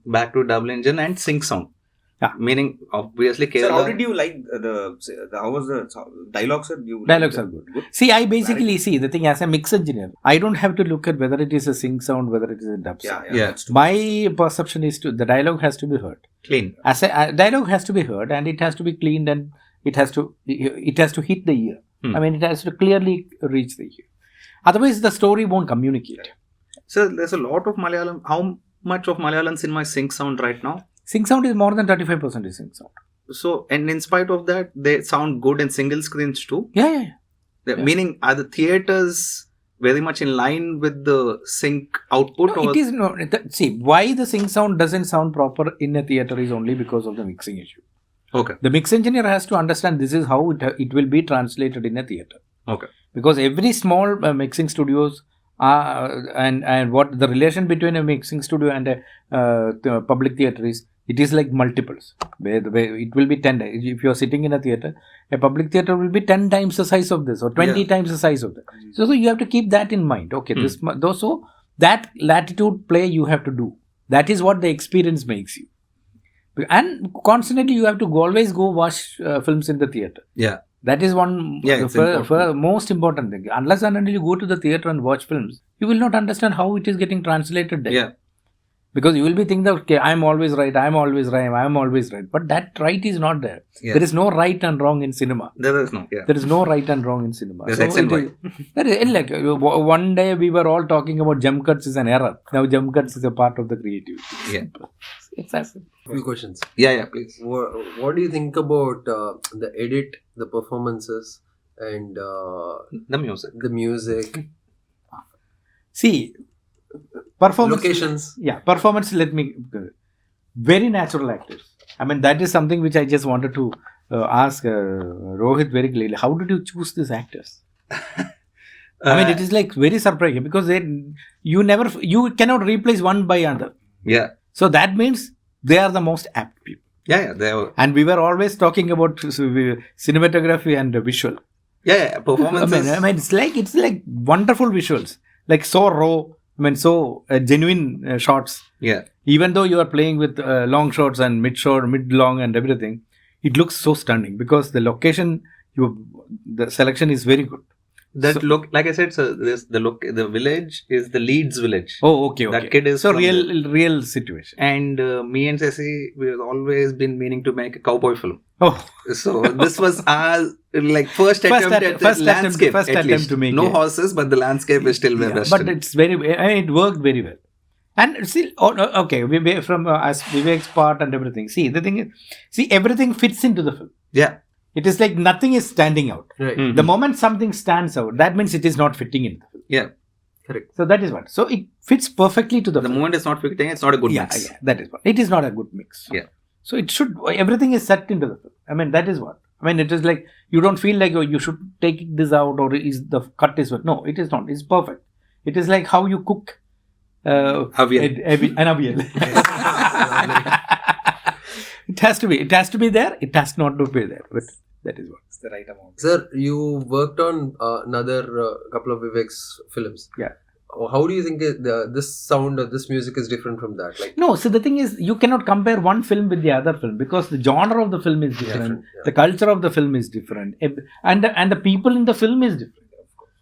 back to double engine and sync sound. Yeah. Meaning, obviously, Sir, Kerala. how did you like how was the dialogues? Sir, Dialogues are good. See, I basically see the thing as a mix engineer. I don't have to look at whether it is a sync sound, whether it is a dub sound. Yeah. That's true. My perception is the dialogue has to be heard. Clean. As a dialogue has to be heard, and it has to be cleaned, and it has to hit the ear. I mean, it has to clearly reach the ear. Otherwise, the story won't communicate. So there's a lot of Malayalam. How much of Malayalam cinema is sync sound right now? Sync sound is more than 35% is sync sound. So, and in spite of that, they sound good in single screens too. Yeah. Meaning, are the theaters very much in line with the sync output? No, it is not. See, why the sync sound doesn't sound proper in a theater is only because of the mixing issue. Okay. The mix engineer has to understand this is how it will be translated in a theater. Okay. Because every small mixing studios and what the relation between a mixing studio and a public theater is, it is like multiples. Where it will be 10. If you are sitting in a theater, a public theater will be 10 times the size of this or 20 times the size of that. So you have to keep that in mind. Okay, so that latitude play you have to do. That is what the experience makes you. And constantly you have to always go watch films in the theater. Yeah. That is one most important thing. Unless and until you go to the theater and watch films, you will not understand how it is getting translated there. Yeah. Because you will be thinking that, okay, I'm always right. But that right is not there. Yeah. There is no right and wrong in cinema. There is no. Yeah. There is no right and wrong in cinema. There's X and Y. That is, like, one day we were all talking about jump cuts is an error. Now jump cuts is a part of the creativity. Yeah. It's as simple. Few questions. Yeah, please. What do you think about the edit, the performances, and The music. the music, See, performance. locations? Yeah, performance. Very natural actors. I mean, that is something which I just wanted to ask Rohit very clearly. How did you choose these actors? I mean, it is like very surprising because you cannot replace one by another. Yeah. So that means they are the most apt people. Yeah. They were. And we were always talking about cinematography and visual. Yeah. Performances. I mean, it's like wonderful visuals, like so raw. I mean, so genuine shots. Yeah. Even though you are playing with long shots and mid-long and everything, it looks so stunning because the location, the selection is very good. Look, like I said, so the village is the Leeds village. Oh, okay. That kid is so from real situation. And me and Ceci, we've always been meaning to make a cowboy film. Oh, So this was our first attempt at the landscape. First at attempt least. to make no it. horses, but the landscape is still Yeah, Western. but it worked very well. And still, okay, from as Vivek's part and everything. See, the thing is, everything fits into the film. Yeah. It is like nothing is standing out. Right. Mhm. The moment something stands out, that means it is not fitting in the film. Yeah. Correct. So that is what. So it fits perfectly to the The film. moment it's not fitting, it's not a good Yeah, mix. yeah, that is what. It is not a good mix. Yeah. So everything is set into the film. I mean, that is what. I mean, it is like, you don't feel like, you should take this out or is the cut is what. No, it is not. It's perfect. It is like how you cook Avial. an avial. It has to be. It has to be there. It has not to be there. But that is what. It's the right amount. Sir, you worked on another couple of Vivek's films. Yeah. How do you think this sound or this music is different from that? Like, No, so the thing is, you cannot compare one film with the other film because the genre of the film is different. Different, yeah. The culture of the film is different, and the people in the film is different.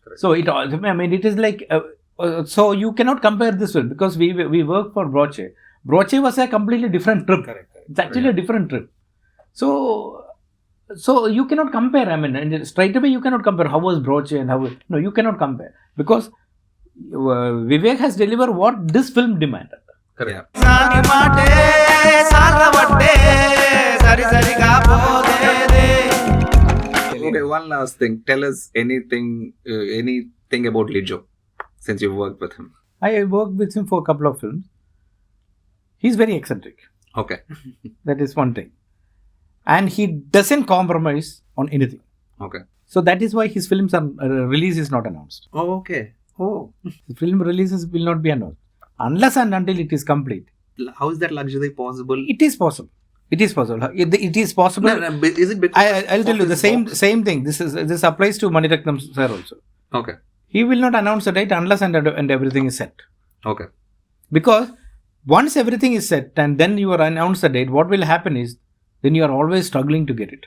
correct. So it is like so you cannot compare this film because we work for Broche. Broche was a completely different trip. Correct. It's actually a different trip. So you cannot compare. I mean, and straight away you cannot compare how was Broche and how. No, you cannot compare because Vivek has delivered what this film demanded. Correct. Okay, one last thing. Tell us anything about Lijo, since you've worked with him. I worked with him for a couple of films. He's very eccentric. Okay. That is one thing. And he doesn't compromise on anything. Okay. So that is why his films are release is not announced. Oh, okay. Oh. The film releases will not be announced unless and until it is complete. How is that luxury possible? It is possible. It is possible. It is possible. No, but is it because I'll tell you of the his same thing. This applies to Maniratnam sir also. Okay. He will not announce the date unless and everything is set. Okay. Because once everything is set and then you are announced the date, what will happen is then you are always struggling to get it.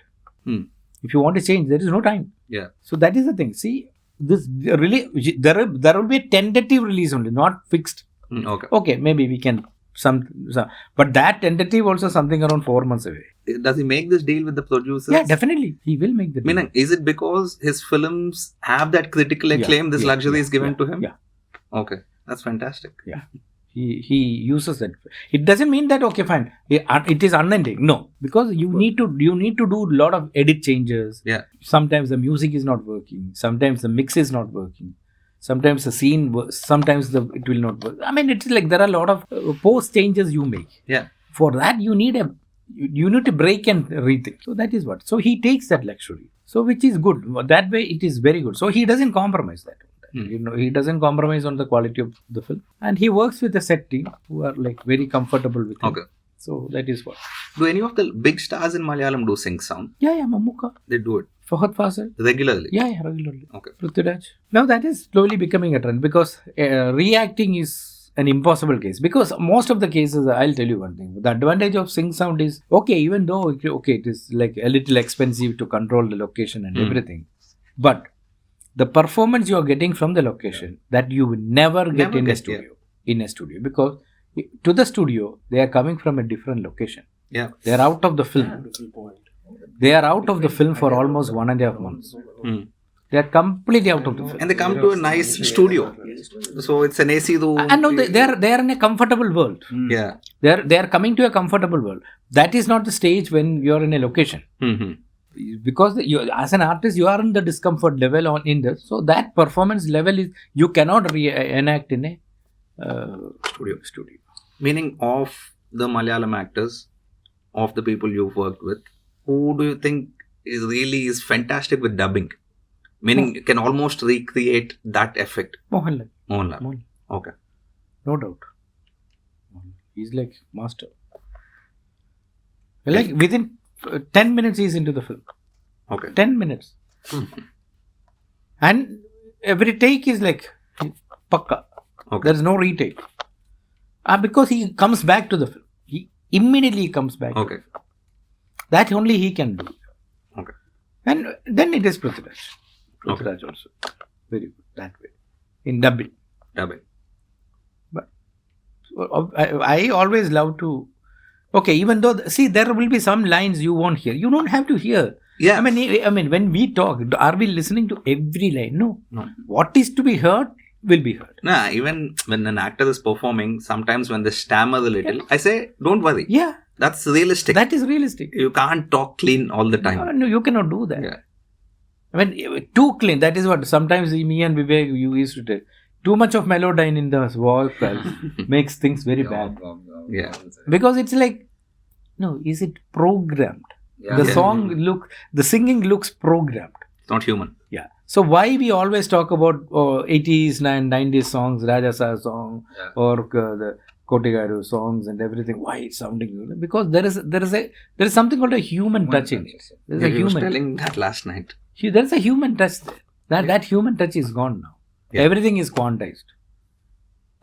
If you want to change, there is no time. Yeah. So that is the thing. See, this really there will be a tentative release only, not fixed. Okay. Okay, maybe we can some, but that tentative also something around 4 months away. Does he make this deal with the producers? Yeah, definitely he will make the deal. Meaning, is it because his films have that critical acclaim? This luxury is given to him. Yeah. Okay, that's fantastic. Yeah. He uses that. It doesn't mean that okay fine it is unending. No, because you need to do a lot of edit changes. Yeah. Sometimes the music is not working. Sometimes the mix is not working. Sometimes the scene. Sometimes it will not work. I mean, it's like there are a lot of post changes you make. Yeah. For that you need to break and rethink. So that is what. So he takes that luxury. So which is good. That way it is very good. So he doesn't compromise that. He doesn't compromise on the quality of the film, and he works with a set team who are like very comfortable with him. Okay. So that is what. Do any of the big stars in Malayalam do sync sound? Yeah, Mammootty, They do it Fahad Faasil. regularly. Yeah, regularly. Okay. Prithviraj. Now that is slowly becoming a trend because reacting is an impossible case. Because most of the cases, I'll tell you one thing. The advantage of sync sound is okay, even though it is like a little expensive to control the location and everything, but the performance you are getting from the location that you will never get in a studio, because to the studio they are coming from a different location. Yeah. They are out of the film. They are out of the film for almost 1.5 months. They are completely out of the film. And they come to a nice studio. So it's an AC room. And no, they are in a comfortable world. Yeah. They are coming to a comfortable world. That is not the stage when you are in a location. Because as an artist you are in the discomfort level in this, so that performance level is you cannot enact in a studio. Meaning, of the Malayalam actors, of the people you've worked with, who do you think is fantastic with dubbing? Meaning, can almost recreate that effect. Mohanlal. Okay. No doubt. He's like master. Like within 10 minutes he's into the film. Okay. 10 minutes. And every take is like pakka. Okay. There is no retake. Because he comes back to the film. He immediately comes back. Okay. That only he can do. Okay. And then it is Prithviraj. Okay. Prithviraj also. Very good. That way. In dubbing. Dubbing. But I always love to. Okay, even though there will be some lines you won't hear. You don't have to hear. Yeah. I mean, when we talk, are we listening to every line? No. What is to be heard will be heard. Nah, even when an actor is performing, sometimes when they stammer a little, I say, don't worry. Yeah. That's realistic. That is realistic. You can't talk clean all the time. No, you cannot do that. Yeah. I mean, too clean. That is what sometimes me and Vivek you used to tell. Too much of melodyne in the voice makes things very bad. Yeah. Because it's like, no, is it programmed? Yeah. The singing looks programmed. It's not human. Yeah. So why we always talk about 80s and 90s songs, Rajasa song or the Kotigaru songs and everything. Why it's sounding good? Because there is something called a human touch in it. There's a I was human. telling that last night. There is a human touch there. That human touch is gone now. Yeah. Everything is quantized.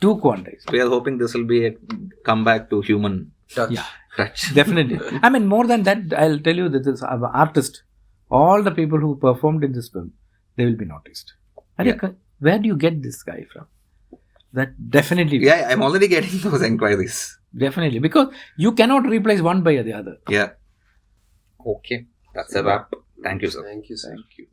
Too quantized. We are hoping this will be a comeback to human Touch. Yeah. touch. Definitely. I mean, more than that, I'll tell you that this artist, all the people who performed in this film, they will be noticed. Where do you get this guy from? That definitely. Yeah, I'm already getting those inquiries. Definitely. Because you cannot replace one by the other. Yeah. Okay. That's a wrap. Thank you, sir. Thank you, sir. Thank you.